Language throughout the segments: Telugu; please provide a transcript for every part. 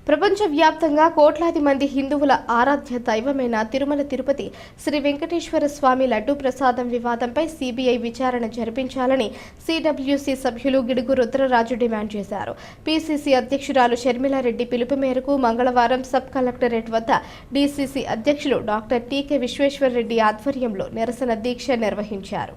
ప్రపంచవ్యాప్తంగా కోట్లాది మంది హిందువుల ఆరాధ్య దైవమైన తిరుమల తిరుపతి శ్రీ వెంకటేశ్వర స్వామి లడ్డూ ప్రసాదం వివాదంపై సీబీఐ విచారణ జరిపించాలని సిడబ్ల్యూసీ సభ్యులు గిడుగు రుద్రరాజు డిమాండ్ చేశారు. పీసీసీ అధ్యక్షురాలు షర్మిలారెడ్డి పిలుపు మేరకు మంగళవారం సబ్ కలెక్టరేట్ వద్ద డీసీసీ అధ్యక్షులు డాక్టర్ టీకే విశ్వేశ్వరరెడ్డి ఆధ్వర్యంలో నిరసన దీక్ష నిర్వహించారు.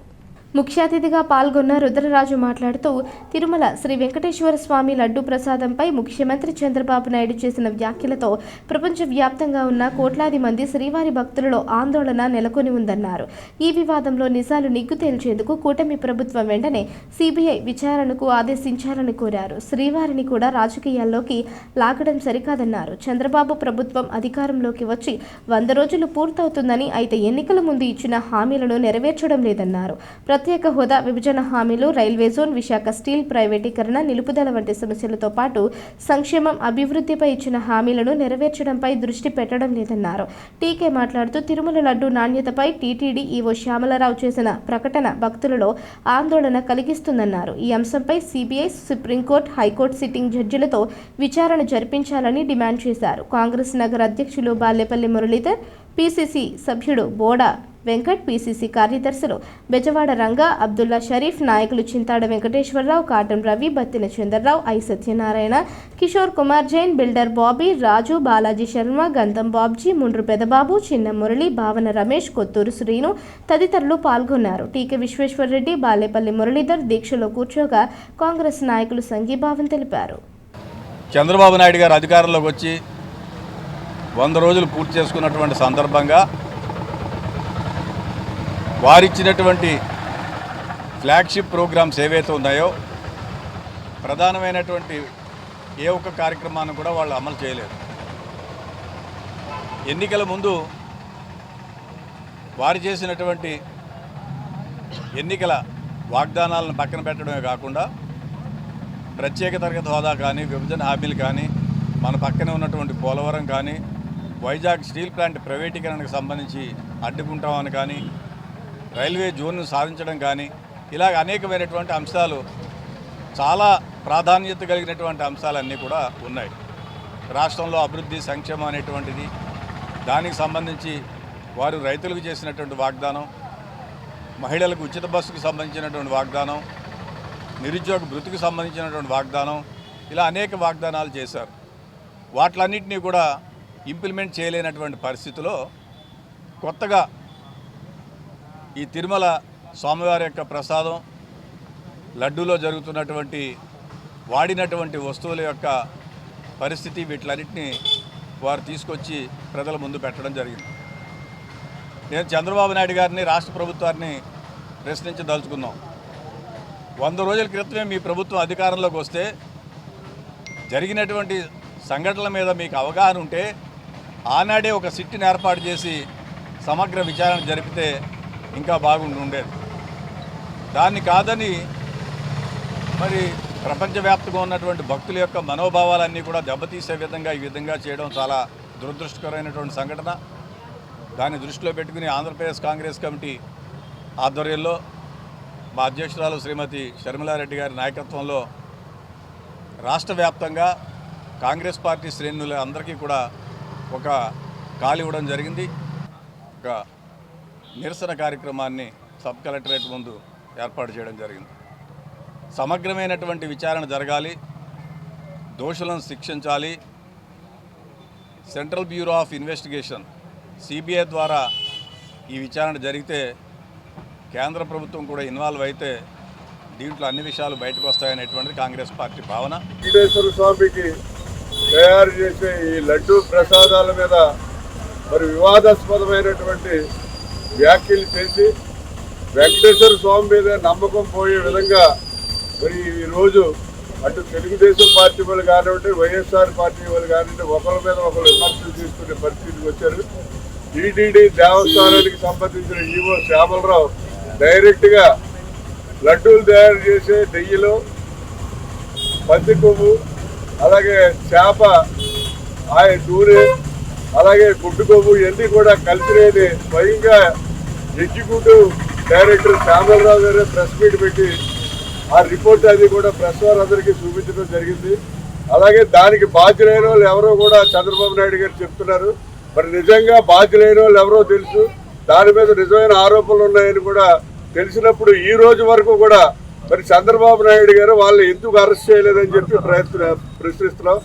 ముఖ్య అతిథిగా పాల్గొన్న రుద్రరాజు మాట్లాడుతూ తిరుమల శ్రీ వెంకటేశ్వర స్వామి లడ్డూ ప్రసాదంపై ముఖ్యమంత్రి చంద్రబాబు నాయుడు చేసిన వ్యాఖ్యలతో ప్రపంచవ్యాప్తంగా ఉన్న కోట్లాది మంది శ్రీవారి భక్తులలో ఆందోళన నెలకొని ఉందన్నారు. ఈ వివాదంలో నిజాలు నిగ్గు తేల్చేందుకు కూటమి ప్రభుత్వం వెంటనే సీబీఐ విచారణకు ఆదేశించాలని కోరారు. శ్రీవారిని కూడా రాజకీయాల్లోకి లాగడం సరికాదన్నారు. చంద్రబాబు ప్రభుత్వం అధికారంలోకి వచ్చి 100 రోజులు పూర్తవుతుందని, అయితే ఎన్నికల ముందు ఇచ్చిన హామీలను నెరవేర్చడం లేదన్నారు. ప్రత్యేక హోదా, విభజన హామీలు, రైల్వే జోన్, విశాఖ స్టీల్ ప్రైవేటీకరణ, నిలుపుదల వంటి సమస్యలతో పాటు సంక్షేమం, అభివృద్ధిపై ఇచ్చిన హామీలను నెరవేర్చడంపై దృష్టి పెట్టడం లేదన్నారు. టీకే మాట్లాడుతూ తిరుమల లడ్డూ నాణ్యతపై టీటీడీ ఈవో శ్యామలరావు చేసిన ప్రకటన భక్తులలో ఆందోళన కలిగిస్తుందన్నారు. ఈ అంశంపై సీబీఐ, సుప్రీంకోర్టు, హైకోర్టు సిట్టింగ్ జడ్జిలతో విచారణ జరిపించాలని డిమాండ్ చేశారు. కాంగ్రెస్ నగర అధ్యక్షులు బాలేపల్లి మురళీధర్, పీసీసీ సభ్యుడు బోడా వెంకట్, పీసీసీ కార్యదర్శులు బెజవాడ రంగా, అబ్దుల్లా షరీఫ్, నాయకులు చింతాడ వెంకటేశ్వరరావు, కాటం రవి, బత్తిన చంద్రరావు, ఐ సత్యనారాయణ, కిషోర్ కుమార్ జైన్, బిల్డర్ బాబీ, రాజు, బాలాజీ శర్మ, గంధం బాబ్జీ, ముండ్రు పెదబాబు, చిన్న మురళి, భావన రమేష్, కొత్తూరు శ్రీను తదితరులు పాల్గొన్నారు. టీకే విశ్వేశ్వరరెడ్డి, బాలేపల్లి మురళీధర్ దీక్షలో కూర్చోగా కాంగ్రెస్ నాయకులు సంఘీభావం తెలిపారు. చంద్రబాబు నాయుడు గారు అధికారంలోకి వచ్చి 100 రోజులు పూర్తి చేసుకున్నటువంటి సందర్భంగా వారిచ్చినటువంటి ఫ్లాగ్షిప్ ప్రోగ్రామ్స్ ఏవైతే ఉన్నాయో ప్రధానమైనటువంటి ఏ ఒక్క కార్యక్రమాన్ని కూడా వాళ్ళు అమలు చేయలేదు. ఎన్నికల ముందు వారు చేసినటువంటి ఎన్నికల వాగ్దానాలను పక్కన పెట్టడమే కాకుండా ప్రత్యేక తరగతి హోదా కానీ, విభజన హామీలు కానీ, మన పక్కనే ఉన్నటువంటి పోలవరం కానీ, వైజాగ్ స్టీల్ ప్లాంట్ ప్రైవేటీకరణకు సంబంధించి అడ్డుకుంటామని కానీ, రైల్వే జోన్ను సాధించడం కానీ, ఇలాగ అనేకమైనటువంటి అంశాలు, చాలా ప్రాధాన్యత కలిగినటువంటి అంశాలన్నీ కూడా ఉన్నాయి. రాష్ట్రంలో అభివృద్ధి, సంక్షేమం అనేటువంటిది, దానికి సంబంధించి వారు రైతులకు చేసినటువంటి వాగ్దానం, మహిళలకు ఉచిత బస్సుకు సంబంధించినటువంటి వాగ్దానం, నిరుద్యోగ భృతికి సంబంధించినటువంటి వాగ్దానం, ఇలా అనేక వాగ్దానాలు చేశారు. వాటిలన్నింటినీ కూడా ఇంప్లిమెంట్ చేయలేనటువంటి పరిస్థితిలో కొత్తగా ఈ తిరుమల స్వామివారి యొక్క ప్రసాదం లడ్డూలో జరుగుతున్నటువంటి వాడినటువంటి వస్తువుల యొక్క పరిస్థితి, వీటిలన్నింటినీ వారు తీసుకొచ్చి ప్రజల ముందు పెట్టడం జరిగింది. నేను చంద్రబాబు నాయుడు గారిని, రాష్ట్ర ప్రభుత్వాన్ని ప్రశ్నించదలుచుకున్నాం. 100 రోజుల క్రితమే మీ ప్రభుత్వం అధికారంలోకి వస్తే జరిగినటువంటి సంఘటనల మీద మీకు అవగాహన ఉంటే ఆనాడే ఒక సిట్టిని ఏర్పాటు చేసి సమగ్ర విచారణ జరిపితే ఇంకా బాగుండి ఉండేది. దాన్ని కాదని మరి ప్రపంచవ్యాప్తంగా ఉన్నటువంటి భక్తుల యొక్క మనోభావాలన్నీ కూడా దెబ్బతీసే విధంగా ఈ విధంగా చేయడం చాలా దురదృష్టకరమైనటువంటి సంఘటన. దాన్ని దృష్టిలో పెట్టుకుని ఆంధ్రప్రదేశ్ కాంగ్రెస్ కమిటీ ఆధ్వర్యంలో మా అధ్యక్షురాలు శ్రీమతి షర్మిలారెడ్డి గారి నాయకత్వంలో రాష్ట్ర వ్యాప్తంగా కాంగ్రెస్ పార్టీ శ్రేణుల అందరికీ కూడా ఒక కాల్ ఇవ్వడం జరిగింది. ఒక నిరసన కార్యక్రమాన్ని సబ్ కలెక్టరేట్ ముందు ఏర్పాటు చేయడం జరిగింది. సమగ్రమైనటువంటి విచారణ జరగాలి, దోషులను శిక్షించాలి. Central bureau of investigation CBI ద్వారా ఈ విచారణ జరిగితే కేంద్ర ప్రభుత్వం కూడా ఇన్వాల్వ్ అయితే దీంట్లో అన్ని విషయాలు బయటకు వస్తాయనేటువంటిది కాంగ్రెస్ పార్టీ భావన. వెంకటేశ్వర స్వామికి తయారు చేసే ఈ లడ్డూ ప్రసాదాల మీద మరి వివాదాస్పదమైనటువంటి వ్యాఖ్యలు చేసి వెంకటేశ్వర స్వామి మీద నమ్మకం పోయే విధంగా మరి ఈరోజు అటు తెలుగుదేశం పార్టీ వాళ్ళు కానివ్వండి, వైఎస్ఆర్ పార్టీ వాళ్ళు కానివ్వండి, ఒకరి మీద ఒకరు విమర్శలు తీసుకునే పరిస్థితికి వచ్చారు. టీటీడీ దేవస్థానానికి సంబంధించిన ఈవో శ్యామలరావు డైరెక్ట్గా లడ్డూలు తయారు చేసే నెయ్యిలో పత్తి కొవ్వు, అలాగే చేప నూనె, అలాగే గుడ్డు కొవ్వు ఇవన్నీ కూడా కలిసినేది స్వయంగా ఎగ్జిక్యూటివ్ డైరెక్టర్ శ్యామలరావు గారే ప్రెస్ మీట్ పెట్టి ఆ రిపోర్ట్ అది కూడా ప్రెస్ వారందరికీ చూపించడం జరిగింది. అలాగే దానికి బాధ్యులైన వాళ్ళు ఎవరో కూడా చంద్రబాబు నాయుడు గారు చెప్తున్నారు. మరి నిజంగా బాధ్యులైన వాళ్ళు ఎవరో తెలుసు, దాని మీద నిజమైన ఆరోపణలు ఉన్నాయని కూడా తెలిసినప్పుడు ఈ రోజు వరకు కూడా మరి చంద్రబాబు నాయుడు గారు వాళ్ళు ఎందుకు అరెస్ట్ చేయలేదని చెప్పి ప్రశ్నిస్తున్నాం.